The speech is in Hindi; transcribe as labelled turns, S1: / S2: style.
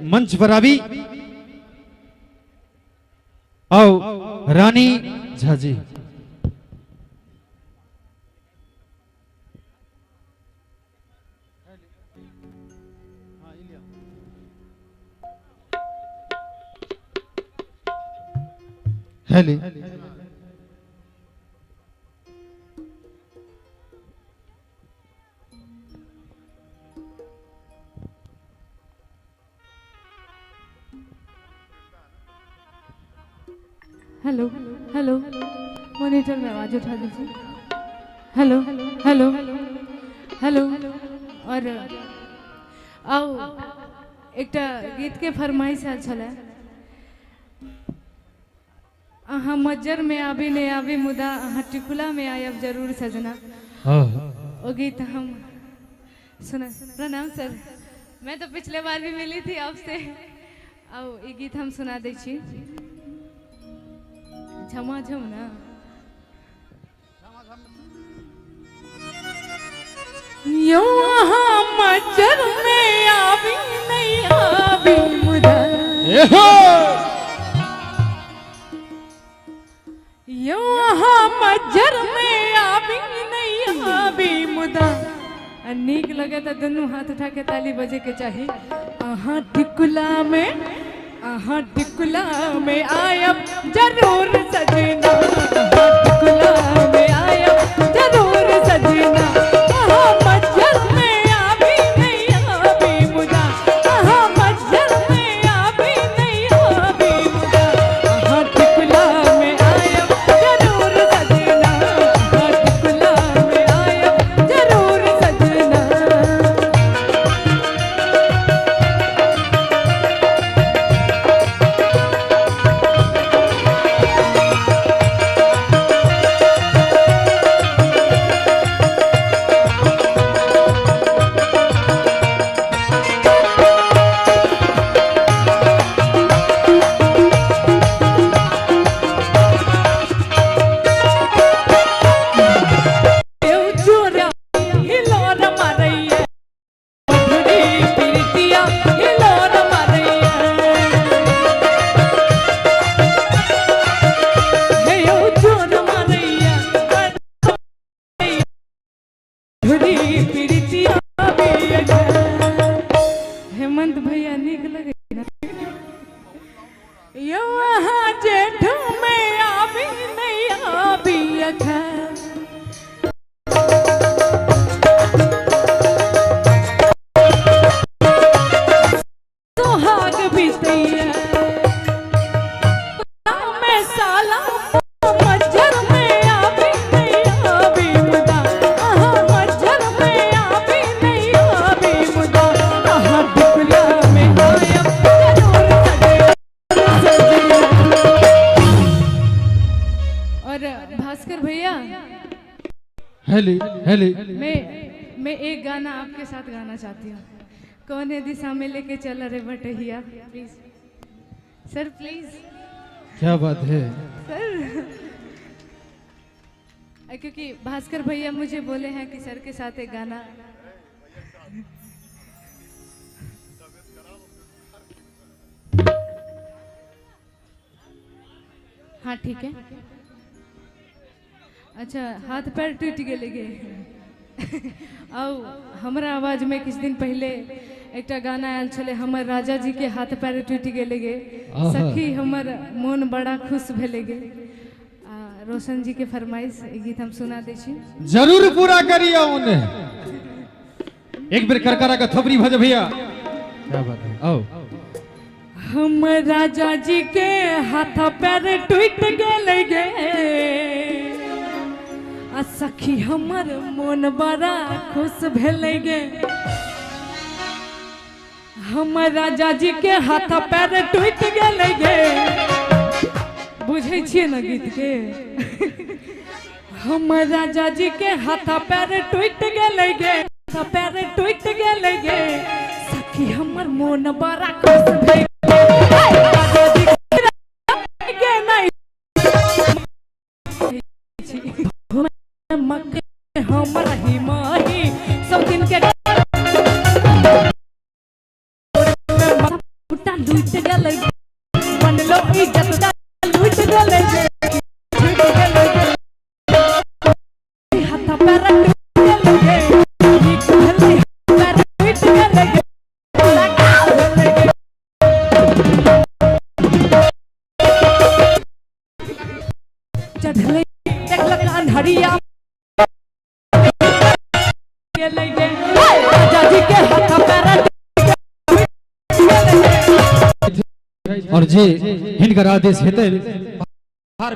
S1: मंच पर आवी आओ रानी Jha ji. Hello
S2: hello hello monitor में आवाज उठा दीजिए। हेलो हेलो हेलो और आओ एक गीत के फरमाइश आल छले अहाँ मज्जर में आबी ने आबी मुदा अहाँ टिकुला में आयब जरूर सजना। वो गीत हम सुना। प्रणाम सर, मैं तो पिछले बार भी मिली थी आपसे। आओ ये गीत हम सुना दे छी। झमाझम ना यो मज्जर में आवी नहीं आवी मुदा यो मज्जर में आवी नहीं आवी मुदा नीक लगे तो दोनों हाथ उठा के ताली बजे के चाहिए। अहाँ टिकुला में आयब जरूर सजना। टिकुला में आयब जरूर सजना। अहाँ मज्जर में आवी नहीं आवी मुदा। अहाँ मज्जर में आवी नहीं आवी मुदा। अहाँ टिकुला में आयब जरूर सजना। अहाँ टिकुला में आयब जरूर सजना। हेमंत भैया निक लगे यो जेठ में आवी नहीं आवी अखर। सुहाग बीतैया में साला मज्जर में आवी नहीं आवी मुदा। अहाँ मज्जर में आवी नहीं आवी मुदा। अहाँ टिकुला में आयब जरूर सजना। और भास्कर भैया
S1: हेलो हेलो
S2: मैं एक गाना आपके साथ गाना चाहती हूँ। कौन है दिशा में लेके चल रहे बटहिया। Please sir please.
S1: क्या बात है
S2: सर क्योंकि भास्कर भैया मुझे बोले हैं कि सर के साथ एक गाना। हाँ ठीक है। अच्छा हाथ पैर टूट गए आओ हमरा आवाज में कुछ दिन पहले एक गाना आयल छले हमर राजा जी के हाथ पैर टूट गए सखी हमर मन बड़ा खुश भेले गे। रोशन जी के फरमाइश गीत हम सुना दे छी।
S1: जरूर पूरा करिए उन्हें। एक बार करकरा का थोपरी भज भैया। क्या बात है आओ।
S2: हम राजा जी के हाथ पैर टूट गए आ सखी हमर मन बड़ा खुश भेले गे। हमर राजा जी के हाथ पैर टूट गए गे। बुझे छिए ना गीत के। हमर राजा जी के हाथ पैर टूट गए गे। पैर टूट गए गे सखी हमर मन बड़ा खुश भेले। हमरा ही माही सब दिन के लूट गेले बनलो इज्जत लूट गेले छूट गेले हाथ पैर टूट गेले ठीक भले पैर टूट गेले चढ़ले देखलक अंधरिया गेले राजा जी के हाथ पैर
S1: और जे हिनकर आदेश हेतै हर